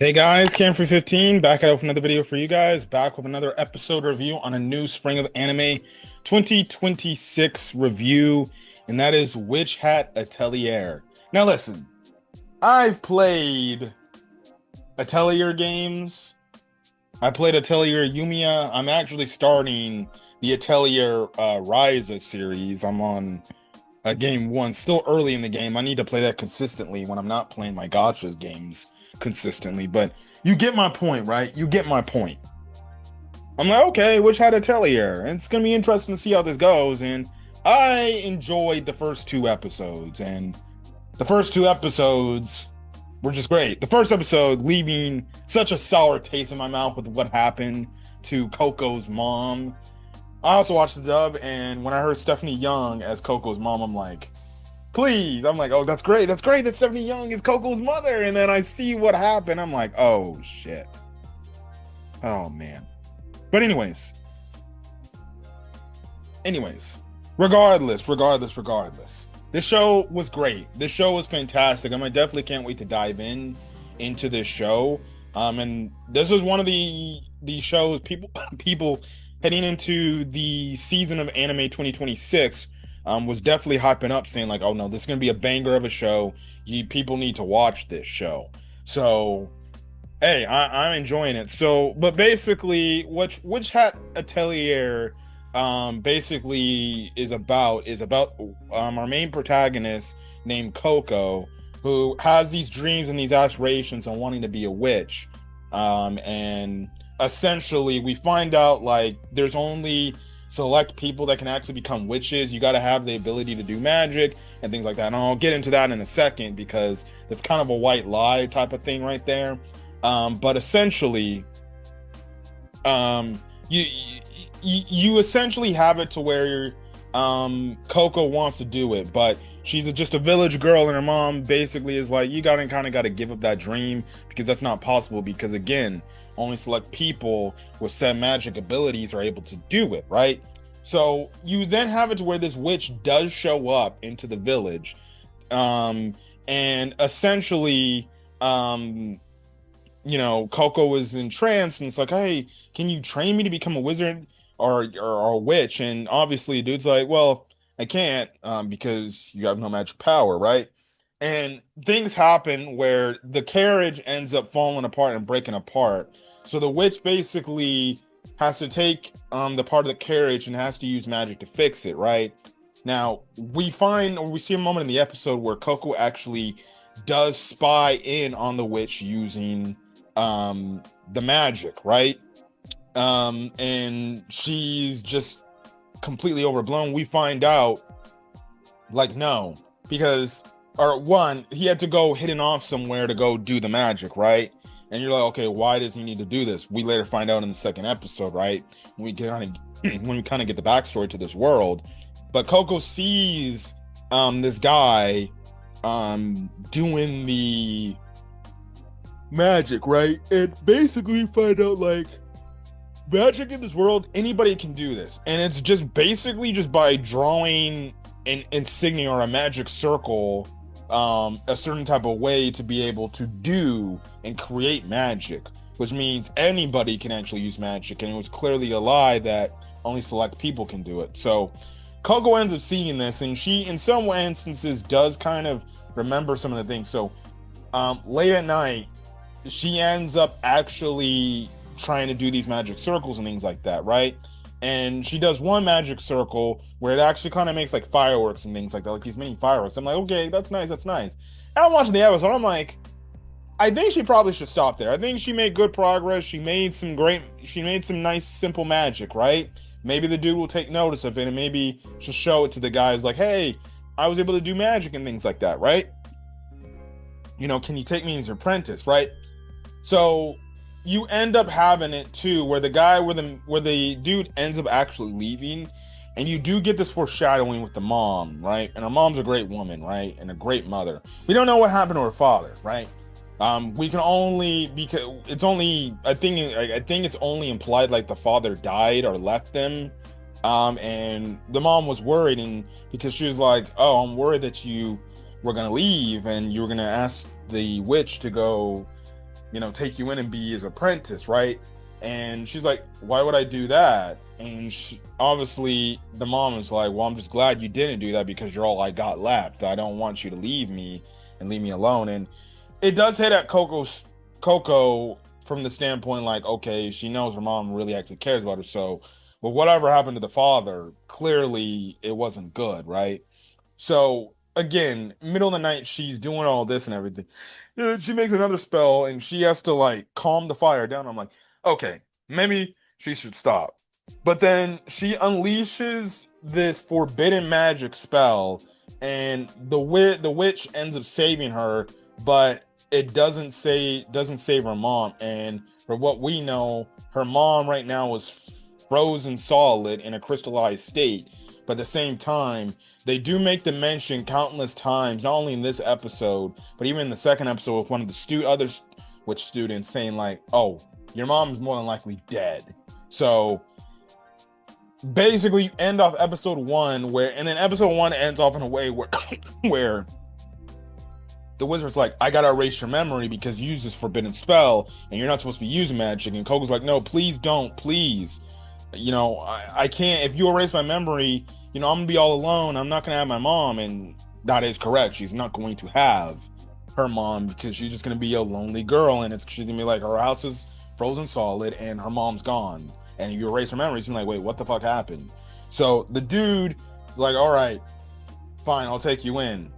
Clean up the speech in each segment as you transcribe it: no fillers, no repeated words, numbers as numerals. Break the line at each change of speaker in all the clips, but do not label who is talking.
Hey guys, Cam315 back out with another video for you guys, back with another episode review on a new Spring of Anime 2026 review, and that is Witch Hat Atelier. Now listen, I've played Atelier games. I played Atelier Yumiya. I'm actually starting the Atelier Ryza series. I'm on game one, still early in the game. I need to play that consistently when I'm not playing my gotchas games consistently. But you get my point, right? You get my point. I'm like, okay, Witch Hat Atelier. It's gonna be interesting to see how this goes. And I enjoyed the first two episodes, and the first two episodes were just great. The first episode leaving such a sour taste in my mouth with what happened to Coco's mom. I also watched the dub, and when I heard Stephanie Young as Coco's mom, I'm like, please. I'm like, oh, that's great. That's great that Stephanie Young is Coco's mother. And then I see what happened. I'm like, oh, shit. Oh, man. But anyways, regardless. This show was great. This show was fantastic. I definitely can't wait to dive into this show. And this is one of the shows people heading into the season of anime 2026 was definitely hyping up, saying like, oh no, this is gonna be a banger of a show. People need to watch this show. So hey, I'm enjoying it. So, but basically, Witch Hat Atelier basically is about our main protagonist named Coco, who has these dreams and these aspirations on wanting to be a witch. And essentially we find out like there's only select people that can actually become witches. You got to have the ability to do magic and things like that. And I'll get into that in a second because that's kind of a white lie type of thing right there. But essentially, um, you, you essentially have it to where Coco wants to do it, but she's just a village girl, and her mom basically is like, you gotta kind of got to give up that dream because that's not possible. Because again, only select people with said magic abilities are able to do it, right? So you then have it to where this witch does show up into the village, um, and essentially, um, Coco was entranced, and it's like, hey, can you train me to become a wizard or a witch? And obviously, dude's like, well, I can't, because you have no magic power, right? And things happen where the carriage ends up falling apart and breaking apart. So the witch basically has to take the part of the carriage and has to use magic to fix it, right? Now, we see a moment in the episode where Coco actually does spy in on the witch using the magic, right? And she's just completely overblown. We find out like no, because or one, he had to go hidden off somewhere to go do the magic, right? And you're like, okay, why does he need to do this? We later find out in the second episode, right? When we kind of get the backstory to this world. But Coco sees this guy doing the magic, right? And basically find out like magic in this world, anybody can do this. And it's just basically just by drawing an insignia or a magic circle a certain type of way to be able to do and create magic, which means anybody can actually use magic. And it was clearly a lie that only select people can do it. So Coco ends up seeing this, and she in some instances does kind of remember some of the things. So late at night she ends up actually trying to do these magic circles and things like that, right? And she does one magic circle where it actually kind of makes like fireworks and things like that, like these mini fireworks. I'm like, okay, that's nice, that's nice. And I'm watching the episode, I'm like, I think she probably should stop there. I think she made good progress. She made some nice, simple magic, right? Maybe the dude will take notice of it and maybe she'll show it to the guy who's like, hey, I was able to do magic and things like that, right? Can you take me as your apprentice, right? So you end up having it too, where the dude ends up actually leaving, and you do get this foreshadowing with the mom, right? And her mom's a great woman, right, and a great mother. We don't know what happened to her father, right? We can only because it's only I think it's only implied like the father died or left them, and the mom was worried, and because she was like, oh, I'm worried that you were gonna leave and you were gonna ask the witch to go take you in and be his apprentice, right? And she's like, why would I do that? And obviously the mom is like, well, I'm just glad you didn't do that because you're all I got left. I don't want you to leave me and leave me alone. And it does hit at Coco from the standpoint like, okay, she knows her mom really actually cares about her. So, but whatever happened to the father, clearly it wasn't good, right? So again, middle of the night, she's doing all this and everything. She makes another spell and she has to like calm the fire down. I'm like, okay, maybe she should stop. But then she unleashes this forbidden magic spell, and the witch ends up saving her, but it doesn't save her mom. And for what we know, her mom right now is frozen solid in a crystallized state. But at the same time, they do make the mention countless times, not only in this episode, but even in the second episode with one of the other witch students saying like, "Oh, your mom's more than likely dead." So basically, you end off episode one and then episode one ends off in a way where where the wizard's like, I gotta erase your memory because you use this forbidden spell and you're not supposed to be using magic. And Coco's like, no, please don't, please. I can't. If you erase my memory, I'm gonna be all alone. I'm not gonna have my mom. And that is correct. She's not going to have her mom because she's just gonna be a lonely girl, and she's gonna be like, her house is frozen solid and her mom's gone. And you erase her memory, she's like, wait, what the fuck happened? So the dude is like, all right, fine, I'll take you in.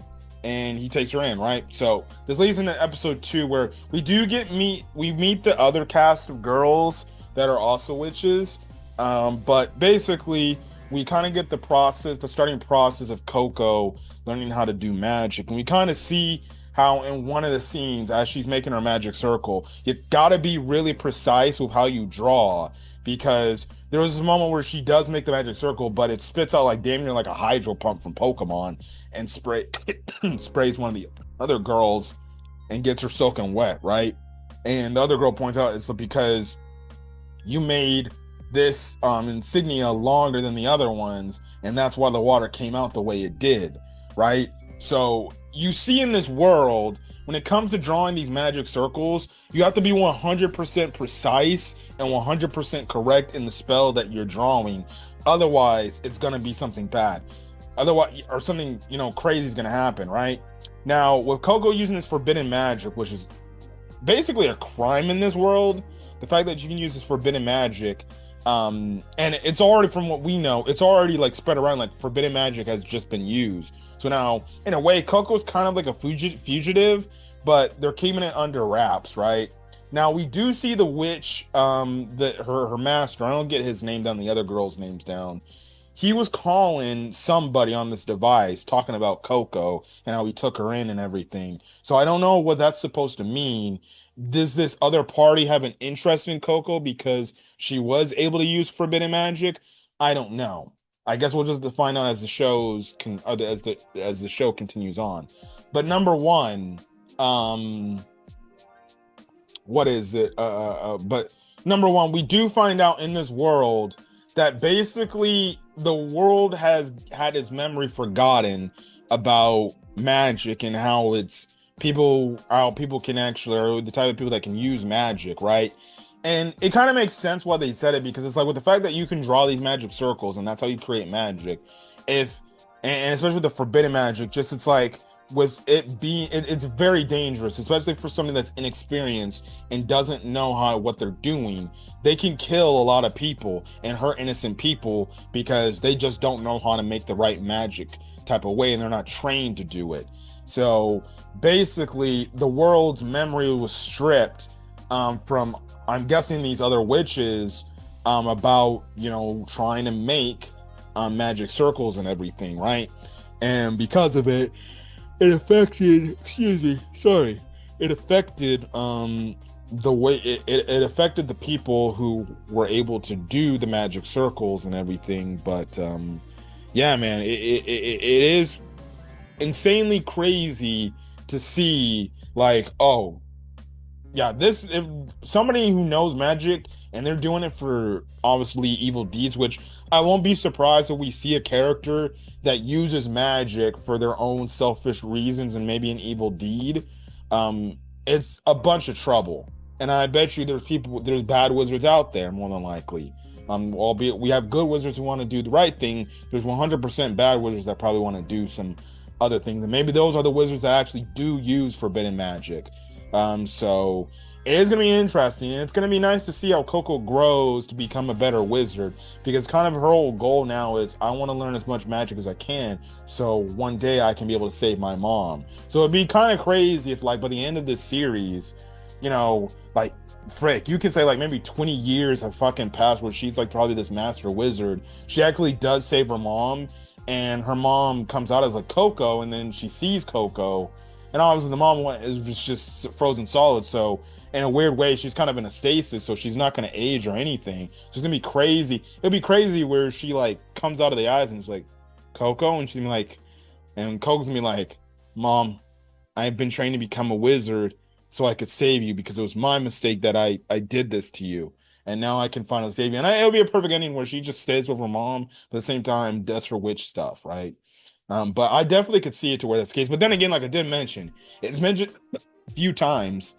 And he takes her in, right? So this leads into episode 2 where we meet the other cast of girls that are also witches. But basically we kind of get the starting process of Coco learning how to do magic. And we kind of see how in one of the scenes, as she's making her magic circle, you gotta be really precise with how you draw, because there was a moment where she does make the magic circle, but it spits out like damn near like a hydro pump from Pokemon and sprays one of the other girls and gets her soaking wet, right? And the other girl points out it's because you made this insignia longer than the other ones, and that's why the water came out the way it did, right? So you see in this world, when it comes to drawing these magic circles, you have to be 100% precise and 100% correct in the spell that you're drawing. Otherwise, it's going to be something bad. Otherwise, or something, crazy is going to happen, right? Now, with Coco using this forbidden magic, which is basically a crime in this world, the fact that you can use this forbidden magic, and it's already, from what we know, it's already like spread around, like forbidden magic has just been used. So now, in a way, Coco's kind of like a fugitive, but they're keeping it under wraps, right? Now we do see the witch, her master. I don't get his name down, the other girls' names down. He was calling somebody on this device, talking about Coco and how he took her in and everything. So I don't know what that's supposed to mean. Does this other party have an interest in Coco because she was able to use forbidden magic? I don't know. I guess we'll just find out as the show continues on. But number one, what is it? But number one, we do find out in this world that basically the world has had its memory forgotten about magic and how people can actually, or the type of people that can use magic, right? And it kind of makes sense why they said it, because it's like with the fact that you can draw these magic circles and that's how you create magic. And especially with the forbidden magic, just it's like with it being, it's very dangerous, especially for somebody that's inexperienced and doesn't know what they're doing. They can kill a lot of people and hurt innocent people because they just don't know how to make the right magic type of way and they're not trained to do it. So basically, the world's memory was stripped from, I'm guessing, these other witches about, trying to make magic circles and everything, right? And because of it, it affected, it affected the way it affected the people who were able to do the magic circles and everything. But yeah, man, it is insanely crazy to see, like, oh yeah, this, if somebody who knows magic and they're doing it for obviously evil deeds, which I won't be surprised if we see a character that uses magic for their own selfish reasons and maybe an evil deed. It's a bunch of trouble. and I bet you there's bad wizards out there more than likely. Albeit we have good wizards who want to do the right thing, there's 100% bad wizards that probably want to do some other things, and maybe those are the wizards that actually do use forbidden magic. So it is gonna be interesting, and it's gonna be nice to see how Coco grows to become a better wizard, because kind of her whole goal now is I want to learn as much magic as I can, so one day I can be able to save my mom. So it'd be kind of crazy if, like, by the end of this series, like, frick, you could say like maybe 20 years have fucking passed where she's like probably this master wizard. She actually does save her mom, and her mom comes out as like Coco, and then she sees Coco, and obviously the mom is just frozen solid. So in a weird way, she's kind of in a stasis, so she's not gonna age or anything. So it's gonna be crazy. It'll be crazy where she like comes out of the eyes and it's like Coco, and she's gonna be like, and Coco's gonna be like, Mom, I've been trained to become a wizard so I could save you because it was my mistake that I did this to you. And now I can finally save you. And it'll be a perfect ending where she just stays with her mom, but at the same time does her witch stuff, right? But I definitely could see it to where that's the case. But then again, like I did mention, it's mentioned a few times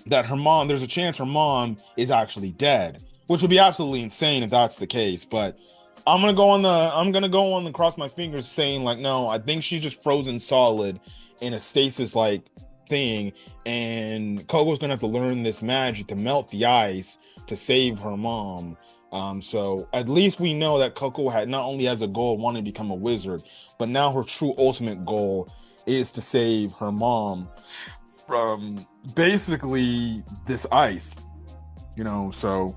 that her mom, there's a chance her mom is actually dead, which would be absolutely insane if that's the case. But I'm gonna go on and cross my fingers saying like, no, I think she's just frozen solid in a stasis like thing, and Coco's gonna have to learn this magic to melt the ice to save her mom. So at least we know that Coco not only has a goal of wanting to become a wizard, but now her true ultimate goal is to save her mom from basically this ice, so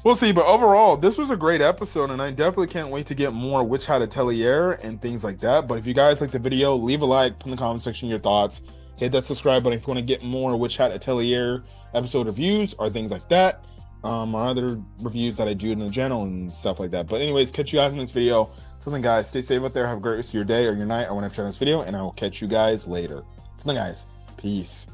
we'll see. But overall, this was a great episode, and I definitely can't wait to get more Witch Hat Atelier and things like that. But if you guys like the video, leave a like, put in the comment section your thoughts, hit that subscribe button if you want to get more Witch Hat Atelier episode reviews or things like that, or other reviews that I do in the channel and stuff like that. But anyways, catch you guys in this video. Something, guys, stay safe out there, have a great rest of your day or your night or whenever you watch this video, and I will catch you guys later. Something, guys, peace.